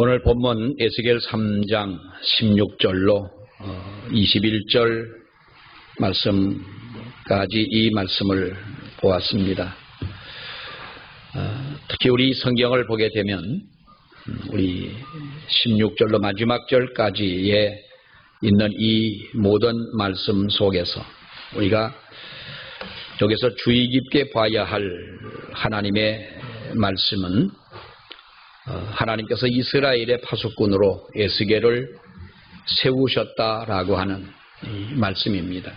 오늘 본문 에스겔 3장 16절로 21절 말씀까지 이 말씀을 보았습니다. 특히 우리 성경을 보게 되면 우리 16절로 마지막 절까지에 있는 이 모든 말씀 속에서 우리가 여기서 주의 깊게 봐야 할 하나님의 말씀은 하나님께서 이스라엘의 파수꾼으로 에스겔을 세우셨다라고 하는 이 말씀입니다.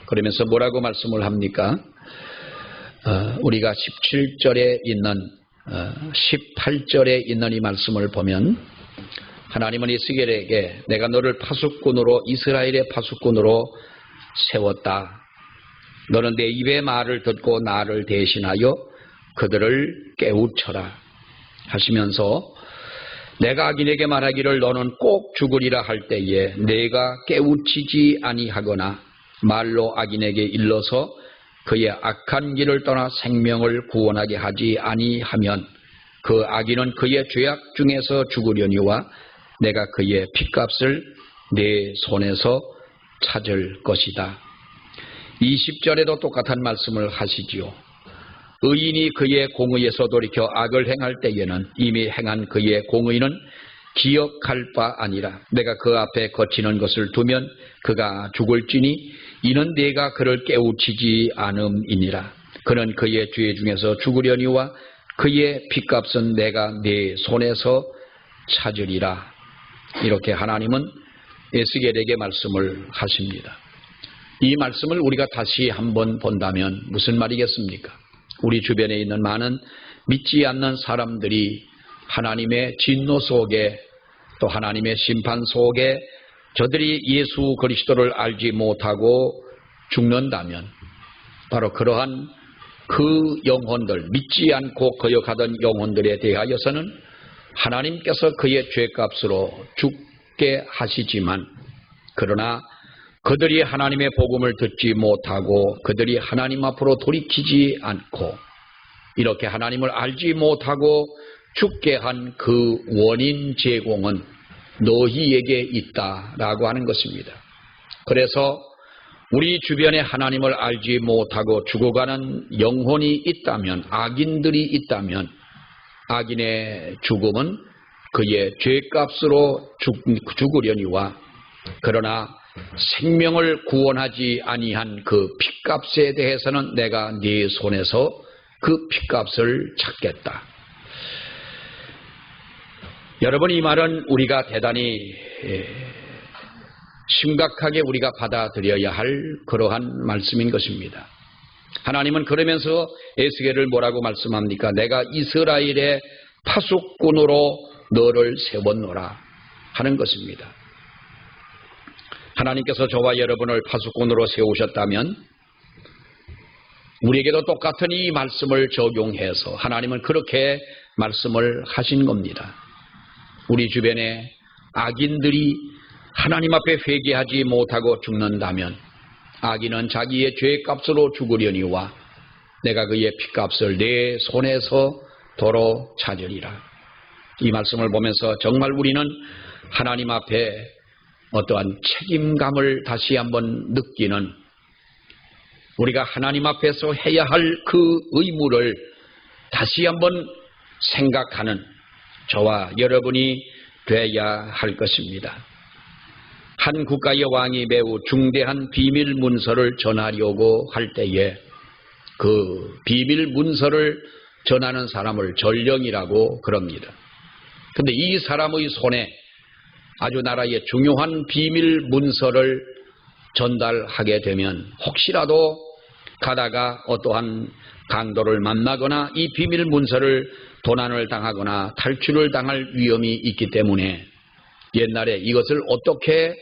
그러면서 뭐라고 말씀을 합니까? 우리가 17절에 있는 18절에 있는 이 말씀을 보면 하나님은 에스겔에게 내가 너를 파수꾼으로 이스라엘의 파수꾼으로 세웠다. 너는 내 입의 말을 듣고 나를 대신하여 그들을 깨우쳐라 하시면서 내가 악인에게 말하기를 너는 꼭 죽으리라 할 때에 내가 깨우치지 아니하거나 말로 악인에게 일러서 그의 악한 길을 떠나 생명을 구원하게 하지 아니하면 그 악인은 그의 죄악 중에서 죽으려니와 내가 그의 핏값을 내 손에서 찾을 것이다. 20절에도 똑같은 말씀을 하시지요. 의인이 그의 공의에서 돌이켜 악을 행할 때에는 이미 행한 그의 공의는 기억할 바 아니라 내가 그 앞에 거치는 것을 두면 그가 죽을지니 이는 내가 그를 깨우치지 않음이니라. 그는 그의 죄 중에서 죽으려니와 그의 핏값은 내가 내 손에서 찾으리라. 이렇게 하나님은 에스겔에게 말씀을 하십니다. 이 말씀을 우리가 다시 한번 본다면 무슨 말이겠습니까? 우리 주변에 있는 많은 믿지 않는 사람들이 하나님의 진노 속에 또 하나님의 심판 속에 저들이 예수 그리스도를 알지 못하고 죽는다면 바로 그러한 그 영혼들, 믿지 않고 거역하던 영혼들에 대하여서는 하나님께서 그의 죄값으로 죽게 하시지만 그러나 그들이 하나님의 복음을 듣지 못하고 그들이 하나님 앞으로 돌이키지 않고 이렇게 하나님을 알지 못하고 죽게 한 그 원인 제공은 너희에게 있다라고 하는 것입니다. 그래서 우리 주변에 하나님을 알지 못하고 죽어가는 영혼이 있다면, 악인들이 있다면 악인의 죽음은 그의 죄값으로 죽으려니와 그러나 생명을 구원하지 아니한 그 핏값에 대해서는 내가 네 손에서 그 핏값을 찾겠다. 여러분, 이 말은 우리가 대단히 심각하게 우리가 받아들여야 할 그러한 말씀인 것입니다. 하나님은 그러면서 에스겔을 뭐라고 말씀합니까? 내가 이스라엘의 파수꾼으로 너를 세웠노라 하는 것입니다. 하나님께서 저와 여러분을 파수꾼으로 세우셨다면 우리에게도 똑같은 이 말씀을 적용해서 하나님은 그렇게 말씀을 하신 겁니다. 우리 주변에 악인들이 하나님 앞에 회개하지 못하고 죽는다면 악인은 자기의 죄값으로 죽으려니와 내가 그의 핏값을 내 손에서 도로 찾으리라. 이 말씀을 보면서 정말 우리는 하나님 앞에 어떠한 책임감을 다시 한번 느끼는, 우리가 하나님 앞에서 해야 할 그 의무를 다시 한번 생각하는 저와 여러분이 돼야 할 것입니다. 한 국가의 왕이 매우 중대한 비밀 문서를 전하려고 할 때에 그 비밀 문서를 전하는 사람을 전령이라고 그럽니다. 그런데 이 사람의 손에 아주 나라의 중요한 비밀 문서를 전달하게 되면 혹시라도 가다가 어떠한 강도를 만나거나 이 비밀 문서를 도난을 당하거나 탈출을 당할 위험이 있기 때문에 옛날에 이것을 어떻게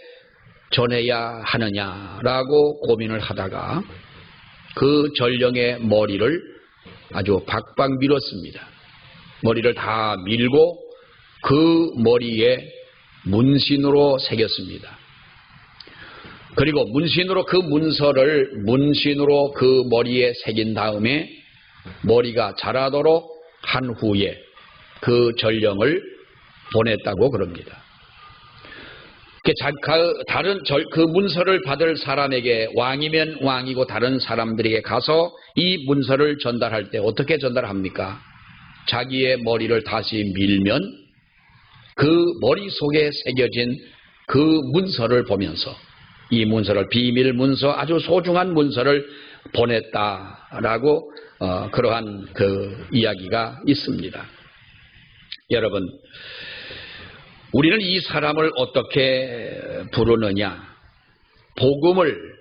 전해야 하느냐라고 고민을 하다가 그 전령의 머리를 아주 박박 밀었습니다. 머리를 다 밀고 그 머리에 문신으로 새겼습니다. 그리고 문신으로 그 문서를 문신으로 그 머리에 새긴 다음에 머리가 자라도록 한 후에 그 전령을 보냈다고 그럽니다. 그 문서를 받을 사람에게 왕이면 왕이고 다른 사람들에게 가서 이 문서를 전달할 때 어떻게 전달합니까? 자기의 머리를 다시 밀면 그 머릿속에 새겨진 그 문서를 보면서 이 문서를 비밀 문서, 아주 소중한 문서를 보냈다라고 그러한 그 이야기가 있습니다. 여러분, 우리는 이 사람을 어떻게 부르느냐? 복음을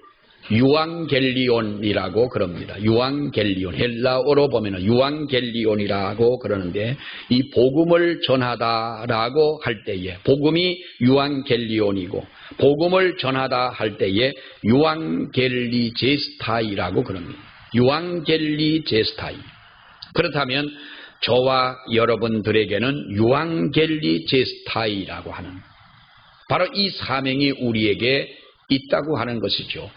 유앙겔리온이라고 그럽니다. 유앙겔리온, 헬라어로 보면 유앙겔리온이라고 그러는데, 이 복음을 전하다라고 할 때에 복음이 유앙겔리온이고 복음을 전하다 할 때에 유앙겔리제스타이라고 그럽니다. 유앙겔리제스타이. 그렇다면 저와 여러분들에게는 유앙겔리제스타이라고 하는 바로 이 사명이 우리에게 있다고 하는 것이죠.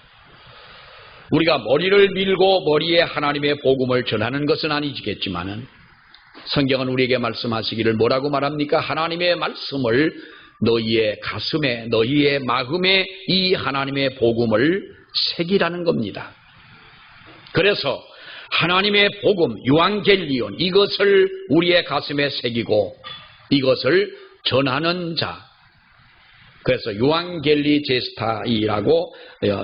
우리가 머리를 밀고 머리에 하나님의 복음을 전하는 것은 아니겠지만은 성경은 우리에게 말씀하시기를 뭐라고 말합니까? 하나님의 말씀을 너희의 가슴에, 너희의 마음에 이 하나님의 복음을 새기라는 겁니다. 그래서 하나님의 복음, 유앙겔리온, 이것을 우리의 가슴에 새기고 이것을 전하는 자, 그래서 유앙겔리제스타이라고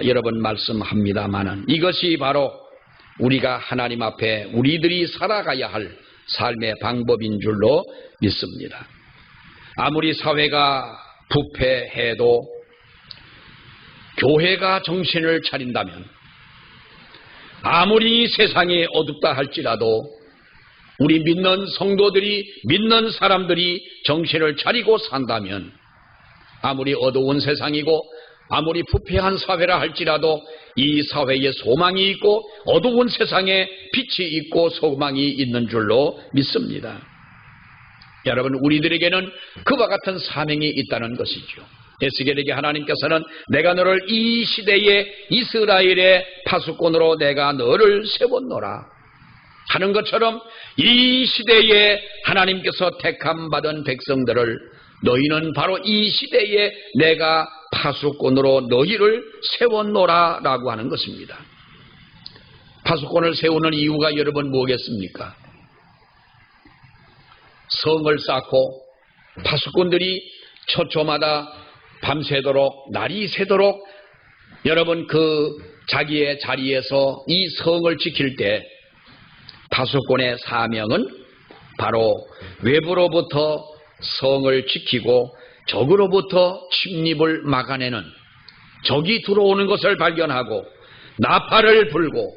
여러분 말씀합니다마는 이것이 바로 우리가 하나님 앞에 우리들이 살아가야 할 삶의 방법인 줄로 믿습니다. 아무리 사회가 부패해도 교회가 정신을 차린다면, 아무리 세상이 어둡다 할지라도 우리 믿는 성도들이, 믿는 사람들이 정신을 차리고 산다면, 아무리 어두운 세상이고 아무리 부패한 사회라 할지라도 이 사회에 소망이 있고 어두운 세상에 빛이 있고 소망이 있는 줄로 믿습니다. 여러분, 우리들에게는 그와 같은 사명이 있다는 것이죠. 에스겔에게 하나님께서는 내가 너를 이 시대의 이스라엘의 파수꾼으로 내가 너를 세웠노라 하는 것처럼 이 시대에 하나님께서 택함 받은 백성들을 너희는 바로 이 시대에 내가 파수꾼으로 너희를 세웠노라 라고 하는 것입니다. 파수꾼을 세우는 이유가 여러분 뭐겠습니까? 성을 쌓고 파수꾼들이 초초마다 밤새도록 날이 새도록 여러분 그 자기의 자리에서 이 성을 지킬 때 파수꾼의 사명은 바로 외부로부터 성을 지키고 적으로부터 침입을 막아내는, 적이 들어오는 것을 발견하고 나팔을 불고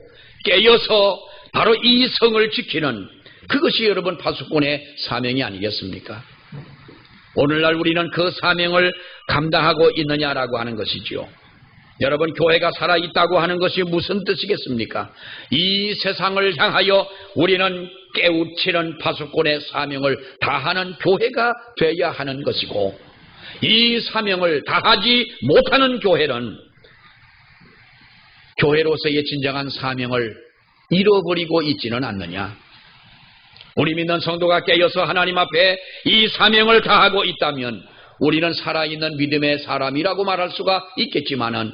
깨어서 바로 이 성을 지키는, 그것이 여러분 파수꾼의 사명이 아니겠습니까? 오늘날 우리는 그 사명을 감당하고 있느냐라고 하는 것이지요. 여러분, 교회가 살아있다고 하는 것이 무슨 뜻이겠습니까? 이 세상을 향하여 우리는 깨우치는 파수꾼의 사명을 다하는 교회가 되어야 하는 것이고, 이 사명을 다하지 못하는 교회는 교회로서의 진정한 사명을 잃어버리고 있지는 않느냐. 우리 믿는 성도가 깨어서 하나님 앞에 이 사명을 다하고 있다면 우리는 살아있는 믿음의 사람이라고 말할 수가 있겠지만은,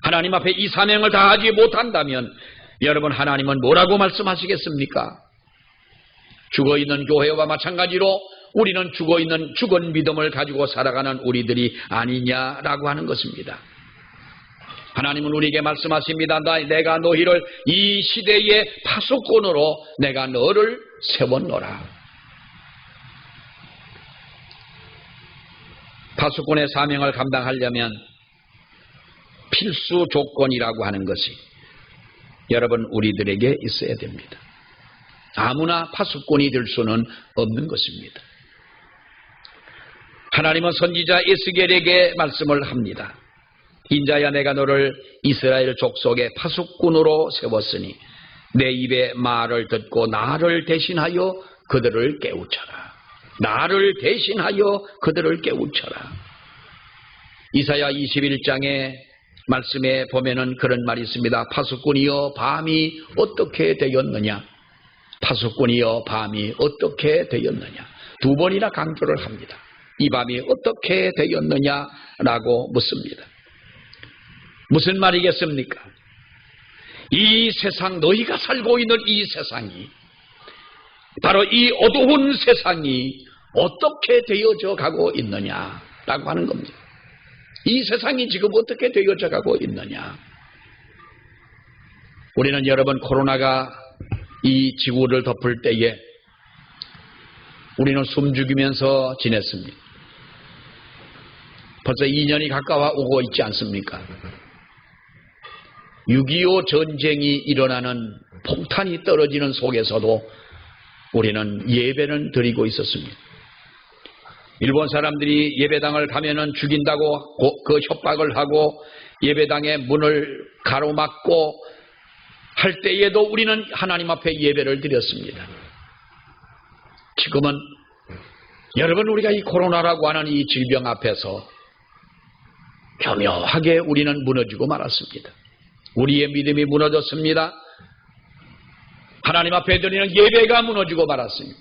하나님 앞에 이 사명을 다하지 못한다면 여러분, 하나님은 뭐라고 말씀하시겠습니까? 죽어있는 교회와 마찬가지로 우리는 죽은 믿음을 가지고 살아가는 우리들이 아니냐라고 하는 것입니다. 하나님은 우리에게 말씀하십니다. 내가 너희를 이 시대의 파수꾼으로 내가 너를 세웠노라. 파수꾼의 사명을 감당하려면 필수 조건이라고 하는 것이 여러분 우리들에게 있어야 됩니다. 아무나 파수꾼이 될 수는 없는 것입니다. 하나님은 선지자 에스겔에게 말씀을 합니다. 인자야, 내가 너를 이스라엘 족속의 파수꾼으로 세웠으니 내 입의 말을 듣고 나를 대신하여 그들을 깨우쳐라. 나를 대신하여 그들을 깨우쳐라. 이사야 21장의 말씀에 보면은 그런 말이 있습니다. 파수꾼이여 밤이 어떻게 되었느냐. 파수꾼이여 밤이 어떻게 되었느냐. 두 번이나 강조를 합니다. 이 밤이 어떻게 되었느냐라고 묻습니다. 무슨 말이겠습니까? 이 세상, 너희가 살고 있는 이 세상이, 바로 이 어두운 세상이 어떻게 되어져 가고 있느냐라고 하는 겁니다. 이 세상이 지금 어떻게 되어져 가고 있느냐. 우리는 여러분, 코로나가 이 지구를 덮을 때에 우리는 숨죽이면서 지냈습니다. 벌써 2년이 가까워 오고 있지 않습니까? 6.25 전쟁이 일어나는, 폭탄이 떨어지는 속에서도 우리는 예배는 드리고 있었습니다. 일본 사람들이 예배당을 가면은 죽인다고 그 협박을 하고 예배당의 문을 가로막고 할 때에도 우리는 하나님 앞에 예배를 드렸습니다. 지금은 여러분, 우리가 이 코로나라고 하는 이 질병 앞에서 교묘하게 우리는 무너지고 말았습니다. 우리의 믿음이 무너졌습니다. 하나님 앞에 드리는 예배가 무너지고 말았습니다.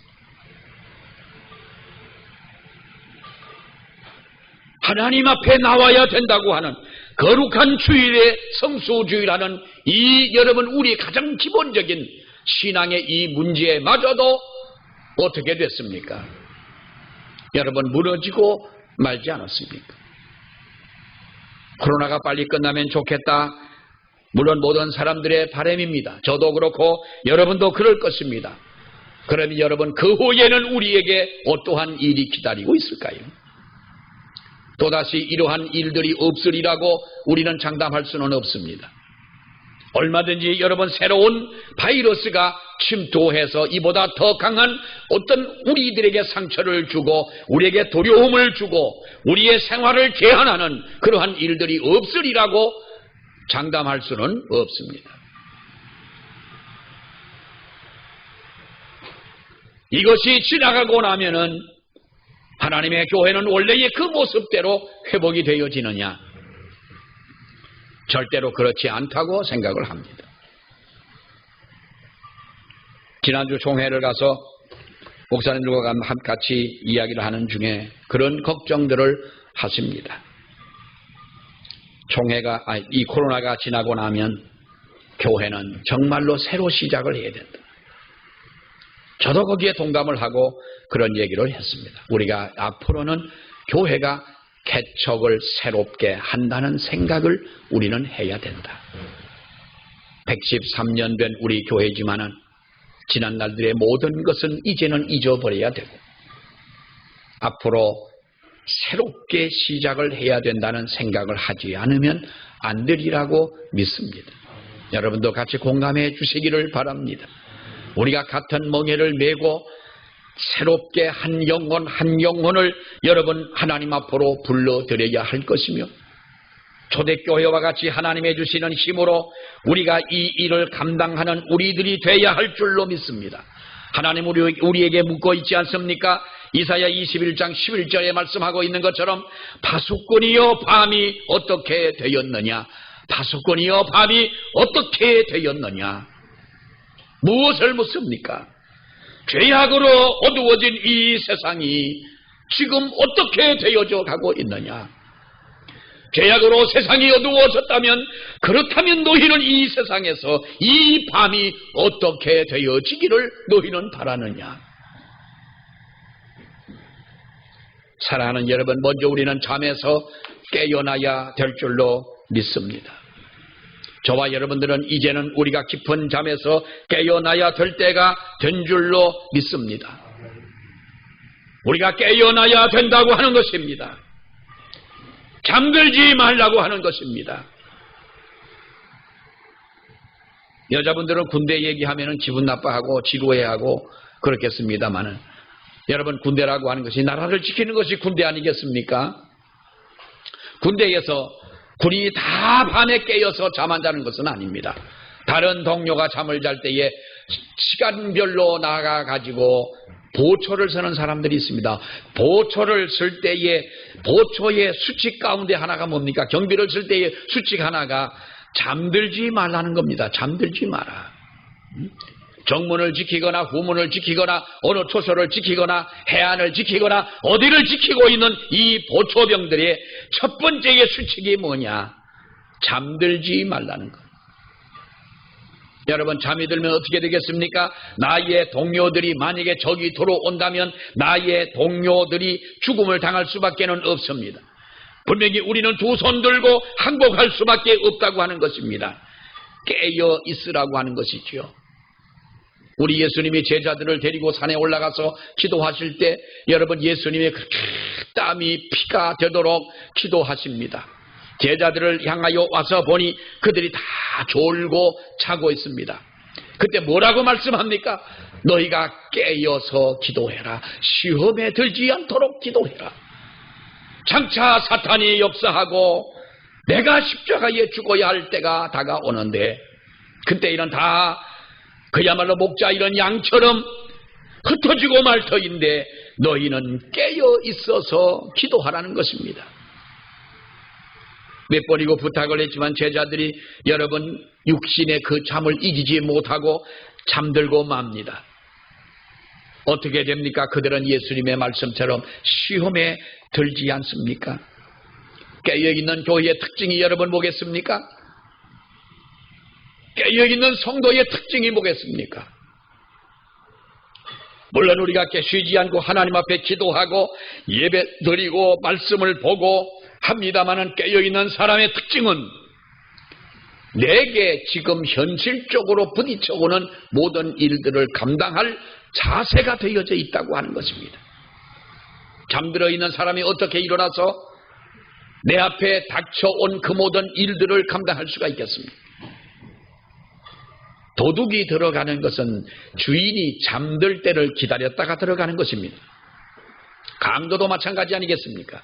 하나님 앞에 나와야 된다고 하는 거룩한 주일의 성수주의라는 이 여러분, 우리 가장 기본적인 신앙의 이 문제마저도 어떻게 됐습니까? 여러분, 무너지고 말지 않았습니까? 코로나가 빨리 끝나면 좋겠다. 물론 모든 사람들의 바람입니다. 저도 그렇고 여러분도 그럴 것입니다. 그러면 여러분, 그 후에는 우리에게 어떠한 일이 기다리고 있을까요? 또다시 이러한 일들이 없으리라고 우리는 장담할 수는 없습니다. 얼마든지 여러분, 새로운 바이러스가 침투해서 이보다 더 강한 어떤 우리들에게 상처를 주고 우리에게 두려움을 주고 우리의 생활을 제한하는 그러한 일들이 없으리라고 장담할 수는 없습니다. 이것이 지나가고 나면은 하나님의 교회는 원래의 그 모습대로 회복이 되어지느냐? 절대로 그렇지 않다고 생각을 합니다. 지난주 총회를 가서 목사님들과 같이 이야기를 하는 중에 그런 걱정들을 하십니다. 이 코로나가 지나고 나면 교회는 정말로 새로 시작을 해야 된다. 저도 거기에 동감을 하고 그런 얘기를 했습니다. 우리가 앞으로는 교회가 개척을 새롭게 한다는 생각을 우리는 해야 된다. 113년 된 우리 교회지만은 지난 날들의 모든 것은 이제는 잊어버려야 되고 앞으로 새롭게 시작을 해야 된다는 생각을 하지 않으면 안 되리라고 믿습니다. 여러분도 같이 공감해 주시기를 바랍니다. 우리가 같은 멍에를 메고 새롭게 한 영혼을 여러분 하나님 앞으로 불러드려야 할 것이며 초대교회와 같이 하나님의 주시는 힘으로 우리가 이 일을 감당하는 우리들이 돼야 할 줄로 믿습니다. 하나님 우리에게 묻고 있지 않습니까? 이사야 21장 11절에 말씀하고 있는 것처럼 파수꾼이여 밤이 어떻게 되었느냐? 파수꾼이여 밤이 어떻게 되었느냐? 무엇을 묻습니까? 죄악으로 어두워진 이 세상이 지금 어떻게 되어져 가고 있느냐? 죄악으로 세상이 어두워졌다면 그렇다면 너희는 이 세상에서 이 밤이 어떻게 되어지기를 너희는 바라느냐? 사랑하는 여러분, 먼저 우리는 잠에서 깨어나야 될 줄로 믿습니다. 저와 여러분들은 이제는 우리가 깊은 잠에서 깨어나야 될 때가 된 줄로 믿습니다. 우리가 깨어나야 된다고 하는 것입니다. 잠들지 말라고 하는 것입니다. 여자분들은 군대 얘기하면 기분 나빠하고 지루해하고 그렇겠습니다만은 여러분, 군대라고 하는 것이 나라를 지키는 것이 군대 아니겠습니까? 군대에서 군인이 다 밤에 깨어서 잠 안 자는 것은 아닙니다. 다른 동료가 잠을 잘 때에 시간별로 나가가지고 보초를 서는 사람들이 있습니다. 보초를 쓸 때에 보초의 수칙 가운데 하나가 뭡니까? 경비를 쓸 때의 수칙 하나가 잠들지 말라는 겁니다. 잠들지 마라. 정문을 지키거나 후문을 지키거나 어느 초소를 지키거나 해안을 지키거나 어디를 지키고 있는 이 보초병들의 첫 번째의 수칙이 뭐냐? 잠들지 말라는 것. 여러분, 잠이 들면 어떻게 되겠습니까? 나의 동료들이 만약에 적이 들어온다면 나의 동료들이 죽음을 당할 수밖에 없습니다. 분명히 우리는 두 손 들고 항복할 수밖에 없다고 하는 것입니다. 깨어 있으라고 하는 것이지요. 우리 예수님이 제자들을 데리고 산에 올라가서 기도하실 때 여러분, 예수님의 그렇게 땀이 피가 되도록 기도하십니다. 제자들을 향하여 와서 보니 그들이 다 졸고 자고 있습니다. 그때 뭐라고 말씀합니까? 너희가 깨어서 기도해라. 시험에 들지 않도록 기도해라. 장차 사탄이 역사하고 내가 십자가에 죽어야 할 때가 다가오는데 그때 이런 다 그야말로 목자 이런 양처럼 흩어지고 말 터인데 너희는 깨어 있어서 기도하라는 것입니다. 몇 번이고 부탁을 했지만 제자들이 여러분 육신의 그 잠을 이기지 못하고 잠들고 맙니다. 어떻게 됩니까? 그들은 예수님의 말씀처럼 시험에 들지 않습니까? 깨어있는 교회의 특징이 여러분 뭐겠습니까? 깨어있는 성도의 특징이 뭐겠습니까? 물론 우리가 쉬지 않고 하나님 앞에 기도하고 예배 드리고 말씀을 보고 합니다마는 깨어있는 사람의 특징은 내게 지금 현실적으로 부딪혀오는 모든 일들을 감당할 자세가 되어져 있다고 하는 것입니다. 잠들어 있는 사람이 어떻게 일어나서 내 앞에 닥쳐온 그 모든 일들을 감당할 수가 있겠습니까? 도둑이 들어가는 것은 주인이 잠들 때를 기다렸다가 들어가는 것입니다. 강도도 마찬가지 아니겠습니까?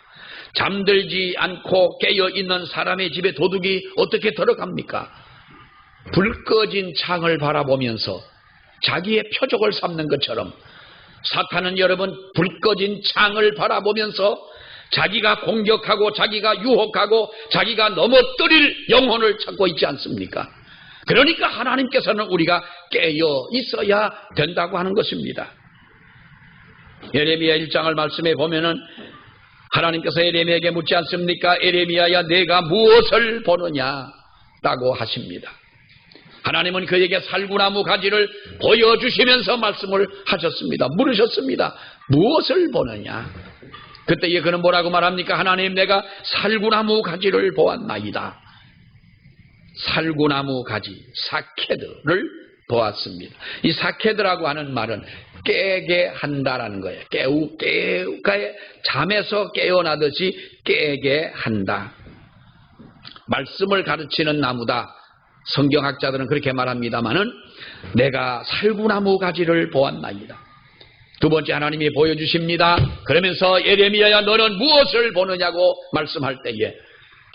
잠들지 않고 깨어있는 사람의 집에 도둑이 어떻게 들어갑니까? 불 꺼진 창을 바라보면서 자기의 표적을 삼는 것처럼 사탄은 여러분 불 꺼진 창을 바라보면서 자기가 공격하고 자기가 유혹하고 자기가 넘어뜨릴 영혼을 찾고 있지 않습니까? 그러니까 하나님께서는 우리가 깨어 있어야 된다고 하는 것입니다. 예레미야 1장을 말씀해 보면은 하나님께서 에레미야에게 묻지 않습니까? 에레미야야 내가 무엇을 보느냐? 라고 하십니다. 하나님은 그에게 살구나무 가지를 보여주시면서 말씀을 하셨습니다. 물으셨습니다. 무엇을 보느냐? 그때에 그는 뭐라고 말합니까? 하나님 내가 살구나무 가지를 보았나이다. 살구나무 가지, 사케드를 보았습니다. 이 사케드라고 하는 말은 깨게 한다라는 거예요. 잠에서 깨어나듯이 깨게 한다. 말씀을 가르치는 나무다. 성경학자들은 그렇게 말합니다마는 내가 살구나무 가지를 보았나이다. 두 번째 하나님이 보여주십니다. 그러면서 예레미야야 너는 무엇을 보느냐고 말씀할 때에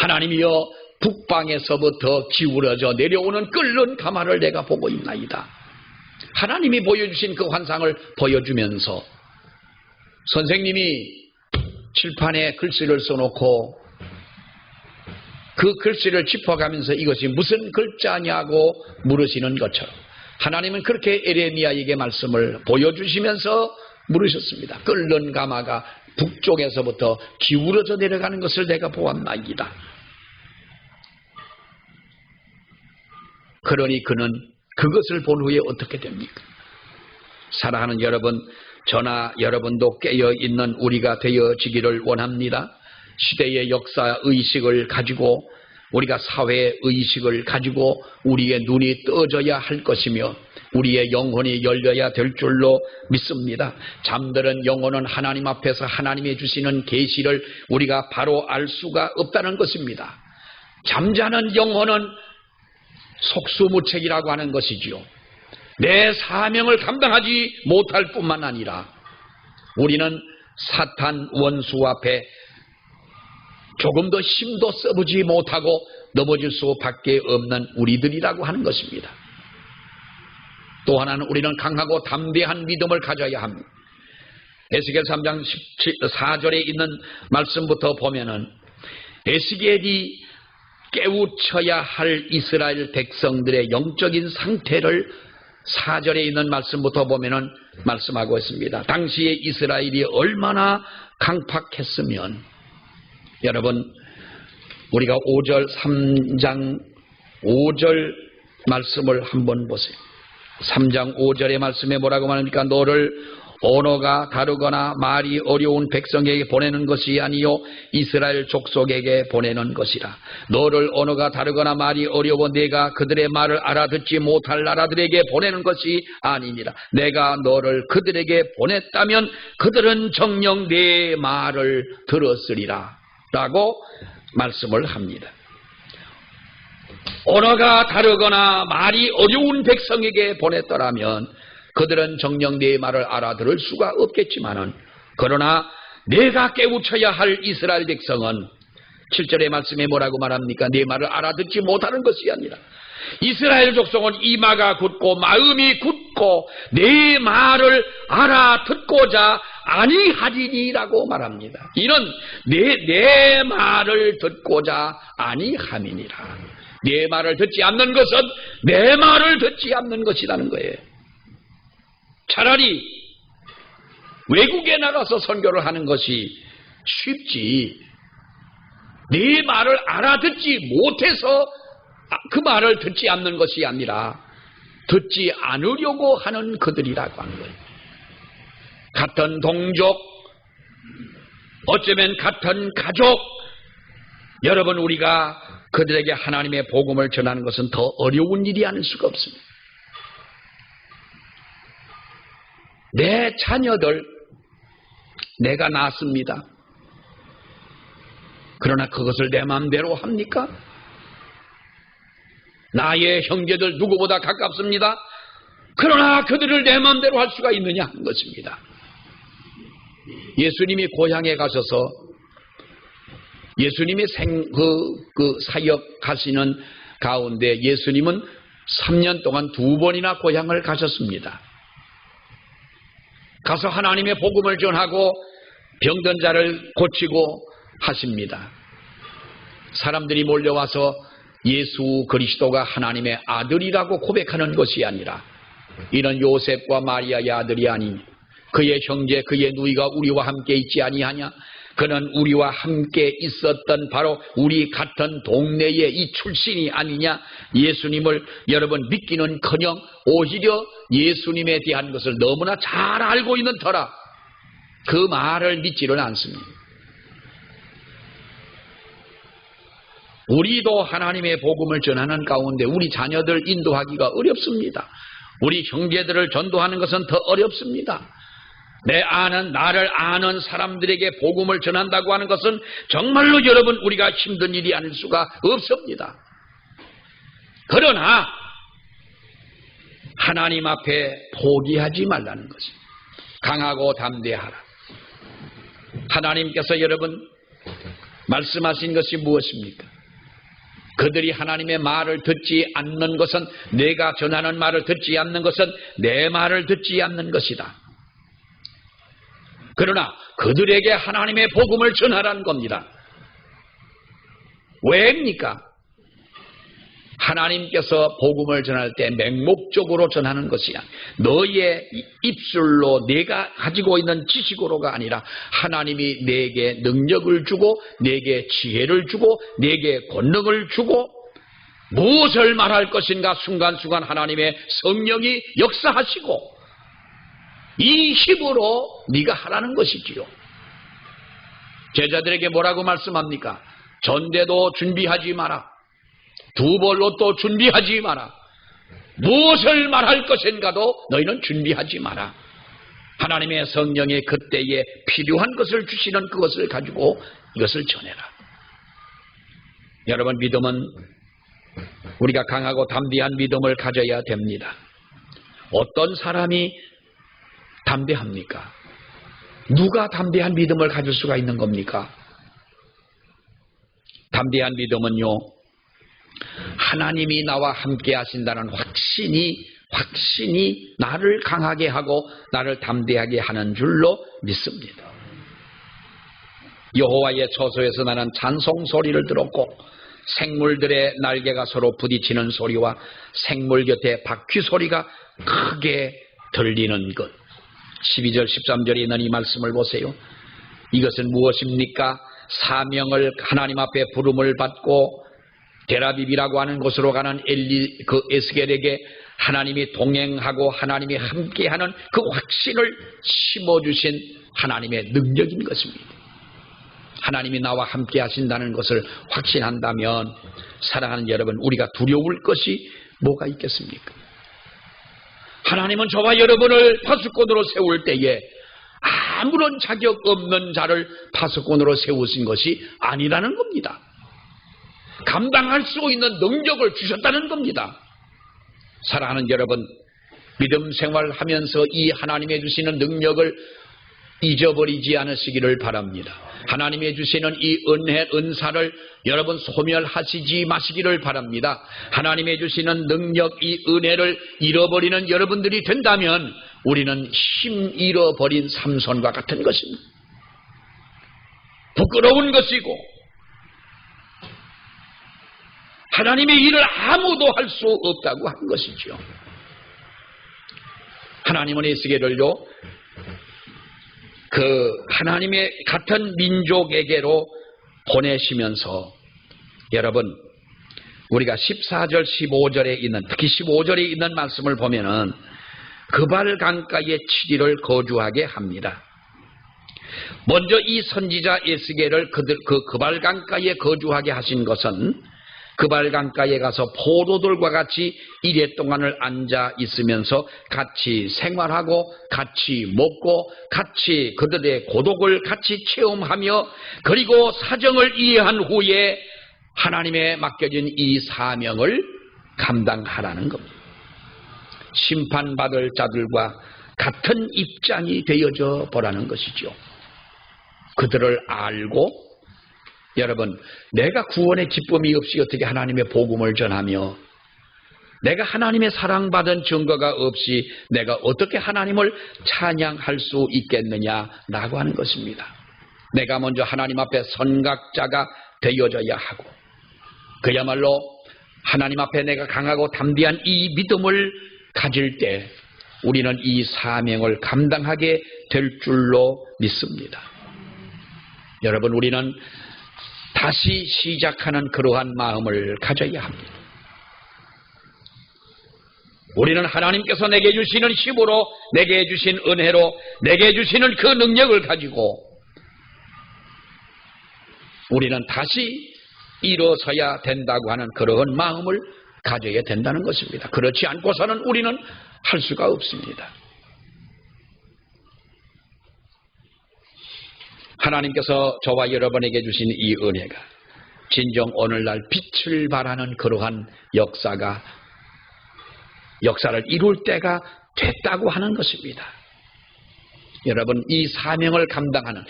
하나님이여 북방에서부터 기울어져 내려오는 끓는 가마를 내가 보고 있나이다. 하나님이 보여주신 그 환상을 보여주면서 선생님이 칠판에 글씨를 써놓고 그 글씨를 짚어가면서 이것이 무슨 글자냐고 물으시는 것처럼 하나님은 그렇게 에레미야에게 말씀을 보여주시면서 물으셨습니다. 끓는 가마가 북쪽에서부터 기울어져 내려가는 것을 내가 보았나이다. 그러니 그는 그것을 본 후에 어떻게 됩니까? 사랑하는 여러분, 저나 여러분도 깨어있는 우리가 되어지기를 원합니다. 시대의 역사 의식을 가지고 우리가 사회 의식을 가지고 우리의 눈이 떠져야 할 것이며 우리의 영혼이 열려야 될 줄로 믿습니다. 잠드는 영혼은 하나님 앞에서 하나님이 주시는 계시를 우리가 바로 알 수가 없다는 것입니다. 잠자는 영혼은 속수무책이라고 하는 것이지요. 내 사명을 감당하지 못할 뿐만 아니라 우리는 사탄 원수 앞에 조금 더 힘도 써보지 못하고 넘어질 수밖에 없는 우리들이라고 하는 것입니다. 또 하나는 우리는 강하고 담대한 믿음을 가져야 합니다. 에스겔 3장 14절에 있는 말씀부터 보면은 에스겔이 깨우쳐야 할 이스라엘 백성들의 영적인 상태를 4절에 있는 말씀부터 보면은 말씀하고 있습니다. 당시에 이스라엘이 얼마나 강팍했으면, 여러분 우리가 3장 5절 말씀을 한번 보세요. 3장 5절의 말씀에 뭐라고 말합니까? 너를 언어가 다르거나 말이 어려운 백성에게 보내는 것이 아니요 이스라엘 족속에게 보내는 것이라. 너를 언어가 다르거나 말이 어려워 내가 그들의 말을 알아듣지 못할 나라들에게 보내는 것이 아니니라. 내가 너를 그들에게 보냈다면 그들은 정녕 내 말을 들었으리라 라고 말씀을 합니다. 언어가 다르거나 말이 어려운 백성에게 보냈더라면 그들은 정녕 내 말을 알아들을 수가 없겠지만은, 그러나 내가 깨우쳐야 할 이스라엘 백성은 7절의 말씀에 뭐라고 말합니까? 내 말을 알아듣지 못하는 것이 아니라 이스라엘 족속은 이마가 굳고 마음이 굳고 내 말을 알아듣고자 아니하리니라고 말합니다. 이는 내 말을 듣고자 아니함이니라. 내 말을 듣지 않는 것은 내 말을 듣지 않는 것이라는 거예요. 차라리 외국에 나가서 선교를 하는 것이 쉽지, 네 말을 알아듣지 못해서 그 말을 듣지 않는 것이 아니라 듣지 않으려고 하는 그들이라고 하는 거예요. 같은 동족, 어쩌면 같은 가족, 여러분 우리가 그들에게 하나님의 복음을 전하는 것은 더 어려운 일이 아닐 수가 없습니다. 내 자녀들 내가 낳았습니다. 그러나 그것을 내 마음대로 합니까? 나의 형제들 누구보다 가깝습니다. 그러나 그들을 내 마음대로 할 수가 있느냐 하는 것입니다. 예수님이 고향에 가셔서 예수님이 사역하시는 가운데 예수님은 3년 동안 2번이나 고향을 가셨습니다. 가서 하나님의 복음을 전하고 병든 자를 고치고 하십니다. 사람들이 몰려와서 예수 그리스도가 하나님의 아들이라고 고백하는 것이 아니라 이는 요셉과 마리아의 아들이 아니니 그의 형제 그의 누이가 우리와 함께 있지 아니하냐. 그는 우리와 함께 있었던 바로 우리 같은 동네의 이 출신이 아니냐. 예수님을 여러분 믿기는커녕 오히려 예수님에 대한 것을 너무나 잘 알고 있는 터라 그 말을 믿지를 않습니다. 우리도 하나님의 복음을 전하는 가운데 우리 자녀들 인도하기가 어렵습니다. 우리 형제들을 전도하는 것은 더 어렵습니다. 나를 아는 사람들에게 복음을 전한다고 하는 것은 정말로 여러분 우리가 힘든 일이 아닐 수가 없습니다. 그러나 하나님 앞에 포기하지 말라는 것입니다. 강하고 담대하라. 하나님께서 여러분 말씀하신 것이 무엇입니까? 그들이 하나님의 말을 듣지 않는 것은, 내가 전하는 말을 듣지 않는 것은 내 말을 듣지 않는 것이다. 그러나 그들에게 하나님의 복음을 전하라는 겁니다. 왜입니까? 하나님께서 복음을 전할 때 맹목적으로 전하는 것이야. 너의 입술로 내가 가지고 있는 지식으로가 아니라 하나님이 내게 능력을 주고 내게 지혜를 주고 내게 권능을 주고 무엇을 말할 것인가 순간순간 하나님의 성령이 역사하시고 이 힘으로 네가 하라는 것이지요. 제자들에게 뭐라고 말씀합니까? 전대도 준비하지 마라. 두벌로또 준비하지 마라. 무엇을 말할 것인가도 너희는 준비하지 마라. 하나님의 성령이 그때에 필요한 것을 주시는 그것을 가지고 이것을 전해라. 여러분 믿음은 우리가 강하고 담대한 믿음을 가져야 됩니다. 어떤 사람이 담대합니까? 누가 담대한 믿음을 가질 수가 있는 겁니까? 담대한 믿음은요, 하나님이 나와 함께 하신다는 확신이 나를 강하게 하고 나를 담대하게 하는 줄로 믿습니다. 여호와의 처소에서 나는 찬송 소리를 들었고 생물들의 날개가 서로 부딪히는 소리와 생물 곁에 바퀴 소리가 크게 들리는 것. 12절 13절에 있는 이 말씀을 보세요. 이것은 무엇입니까? 사명을 하나님 앞에 부름을 받고 데라빕이라고 하는 곳으로 가는 에스겔에게 하나님이 동행하고 하나님이 함께하는 그 확신을 심어주신 하나님의 능력인 것입니다. 하나님이 나와 함께 하신다는 것을 확신한다면 사랑하는 여러분, 우리가 두려울 것이 뭐가 있겠습니까? 하나님은 저와 여러분을 파수꾼으로 세울 때에 아무런 자격 없는 자를 파수꾼으로 세우신 것이 아니라는 겁니다. 감당할 수 있는 능력을 주셨다는 겁니다. 사랑하는 여러분, 믿음 생활하면서 이 하나님의 주시는 능력을 잊어버리지 않으시기를 바랍니다. 하나님의 주시는 이 은사를 여러분 소멸하시지 마시기를 바랍니다. 하나님의 주시는 능력, 이 은혜를 잃어버리는 여러분들이 된다면 우리는 힘 잃어버린 삼손과 같은 것입니다. 부끄러운 것이고 하나님의 일을 아무도 할 수 없다고 한 것이죠. 하나님은 에스겔을요, 그 하나님의 같은 민족에게로 보내시면서 여러분, 우리가 14절 15절에 있는, 특히 15절에 있는 말씀을 보면은 그발 강가에 7일을 거주하게 합니다. 먼저 이 선지자 에스겔을 그발 강가에 거주하게 하신 것은 그발 강가에 가서 포도들과 같이 이래 동안을 앉아 있으면서 같이 생활하고 같이 먹고 같이 그들의 고독을 같이 체험하며 그리고 사정을 이해한 후에 하나님의 맡겨진 이 사명을 감당하라는 겁니다. 심판받을 자들과 같은 입장이 되어져 보라는 것이죠. 그들을 알고 여러분, 내가 구원의 기쁨이 없이 어떻게 하나님의 복음을 전하며 내가 하나님의 사랑받은 증거가 없이 내가 어떻게 하나님을 찬양할 수 있겠느냐라고 하는 것입니다. 내가 먼저 하나님 앞에 선각자가 되어져야 하고 그야말로 하나님 앞에 내가 강하고 담대한 이 믿음을 가질 때 우리는 이 사명을 감당하게 될 줄로 믿습니다. 여러분, 우리는 다시 시작하는 그러한 마음을 가져야 합니다. 우리는 하나님께서 내게 주시는 힘으로, 내게 주신 은혜로, 내게 주시는 그 능력을 가지고 우리는 다시 일어서야 된다고 하는 그러한 마음을 가져야 된다는 것입니다. 그렇지 않고서는 우리는 할 수가 없습니다. 하나님께서 저와 여러분에게 주신 이 은혜가 진정 오늘날 빛을 발하는 그러한 역사를 이룰 때가 됐다고 하는 것입니다. 여러분, 이 사명을 감당하는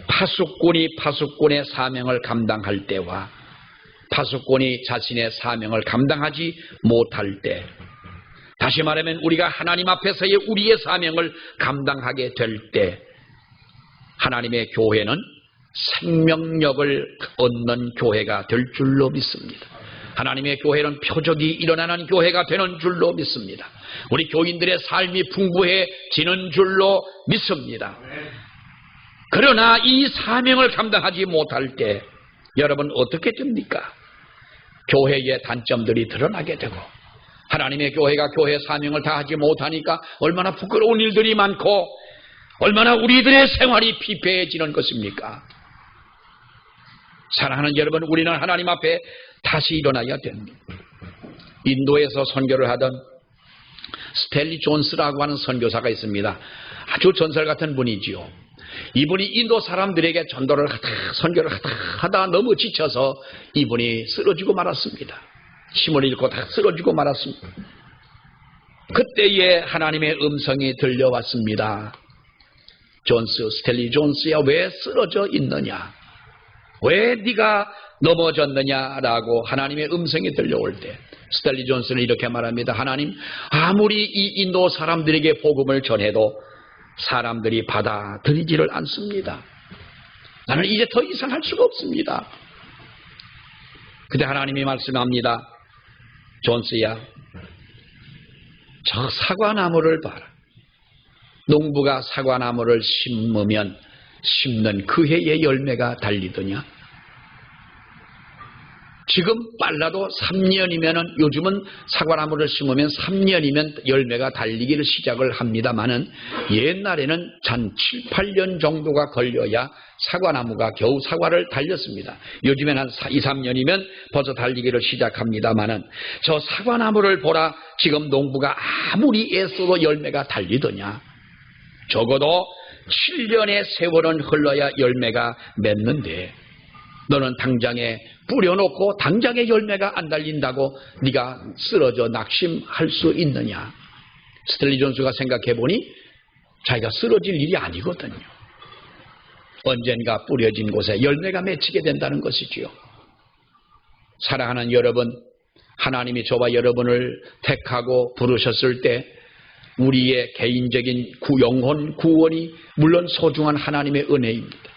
파수꾼이 파수꾼의 사명을 감당할 때와 파수꾼이 자신의 사명을 감당하지 못할 때, 다시 말하면 우리가 하나님 앞에서의 우리의 사명을 감당하게 될 때 하나님의 교회는 생명력을 얻는 교회가 될 줄로 믿습니다. 하나님의 교회는 표적이 일어나는 교회가 되는 줄로 믿습니다. 우리 교인들의 삶이 풍부해지는 줄로 믿습니다. 그러나 이 사명을 감당하지 못할 때 여러분 어떻게 됩니까? 교회의 단점들이 드러나게 되고 하나님의 교회가 교회 사명을 다하지 못하니까 얼마나 부끄러운 일들이 많고 얼마나 우리들의 생활이 피폐해지는 것입니까? 사랑하는 여러분, 우리는 하나님 앞에 다시 일어나야 됩니다. 인도에서 선교를 하던 스텔리 존스라고 하는 선교사가 있습니다. 아주 전설 같은 분이지요. 이분이 인도 사람들에게 전도를 선교를 하다 너무 지쳐서 이분이 쓰러지고 말았습니다. 힘을 잃고 다 쓰러지고 말았습니다. 그때에 하나님의 음성이 들려왔습니다. 스텔리 존스야, 왜 쓰러져 있느냐? 왜 네가 넘어졌느냐라고 하나님의 음성이 들려올 때 스텔리 존스는 이렇게 말합니다. 하나님, 아무리 이 인도 사람들에게 복음을 전해도 사람들이 받아들이지를 않습니다. 나는 이제 더 이상 할 수가 없습니다. 그때 하나님이 말씀합니다. 존스야, 저 사과나무를 봐라. 농부가 사과나무를 심으면 심는 그 해의 열매가 달리더냐? 지금 빨라도 3년이면은, 요즘은 사과나무를 심으면 3년이면 열매가 달리기를 시작을 합니다만은 옛날에는 한 7, 8년 정도가 걸려야 사과나무가 겨우 사과를 달렸습니다. 요즘에는 한 2, 3년이면 벌써 달리기를 시작합니다만은 저 사과나무를 보라. 지금 농부가 아무리 애써도 열매가 달리더냐? 적어도 7년의 세월은 흘러야 열매가 맺는데 너는 당장에 뿌려놓고 당장에 열매가 안 달린다고 네가 쓰러져 낙심할 수 있느냐? 스탠리 존스가 생각해보니 자기가 쓰러질 일이 아니거든요. 언젠가 뿌려진 곳에 열매가 맺히게 된다는 것이지요. 사랑하는 여러분, 하나님이 저와 여러분을 택하고 부르셨을 때 우리의 개인적인 영혼 구원이 물론 소중한 하나님의 은혜입니다.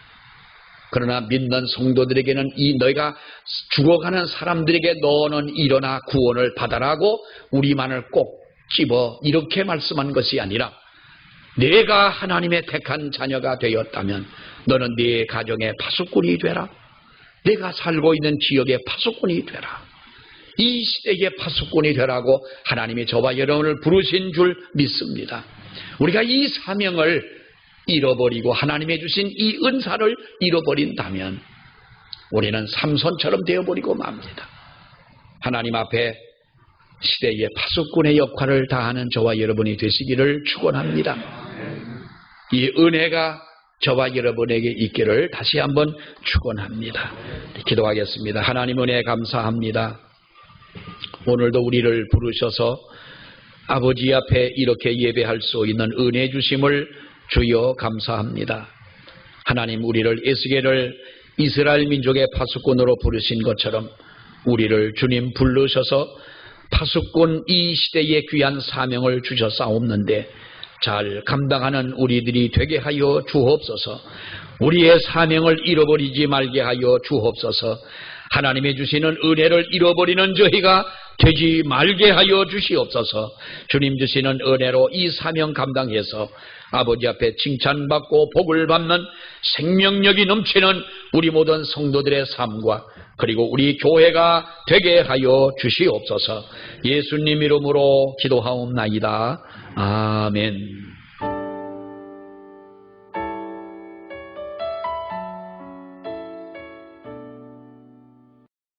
그러나 믿는 성도들에게는 이 너희가 죽어가는 사람들에게 너는 일어나 구원을 받아라고 우리만을 꼭 집어 이렇게 말씀한 것이 아니라 내가 하나님의 택한 자녀가 되었다면 너는 네 가정의 파수꾼이 되라. 내가 살고 있는 지역의 파수꾼이 되라. 이 시대의 파수꾼이 되라고 하나님이 저와 여러분을 부르신 줄 믿습니다. 우리가 이 사명을 잃어버리고 하나님의 주신 이 은사를 잃어버린다면 우리는 삼손처럼 되어버리고 맙니다. 하나님 앞에 시대의 파수꾼의 역할을 다하는 저와 여러분이 되시기를 축원합니다. 이 은혜가 저와 여러분에게 있기를 다시 한번 축원합니다. 기도하겠습니다. 하나님 은혜 감사합니다. 오늘도 우리를 부르셔서 아버지 앞에 이렇게 예배할 수 있는 은혜 주심을 주여 감사합니다. 하나님, 우리를 에스겔을 이스라엘 민족의 파수꾼으로 부르신 것처럼 우리를 주님 부르셔서 파수꾼 이 시대의 귀한 사명을 주셨사옵는데 잘 감당하는 우리들이 되게 하여 주옵소서. 우리의 사명을 잃어버리지 말게 하여 주옵소서. 하나님의 주시는 은혜를 잃어버리는 저희가 되지 말게 하여 주시옵소서. 주님 주시는 은혜로 이 사명 감당해서 아버지 앞에 칭찬받고 복을 받는 생명력이 넘치는 우리 모든 성도들의 삶과 그리고 우리 교회가 되게 하여 주시옵소서. 예수님 이름으로 기도하옵나이다. 아멘.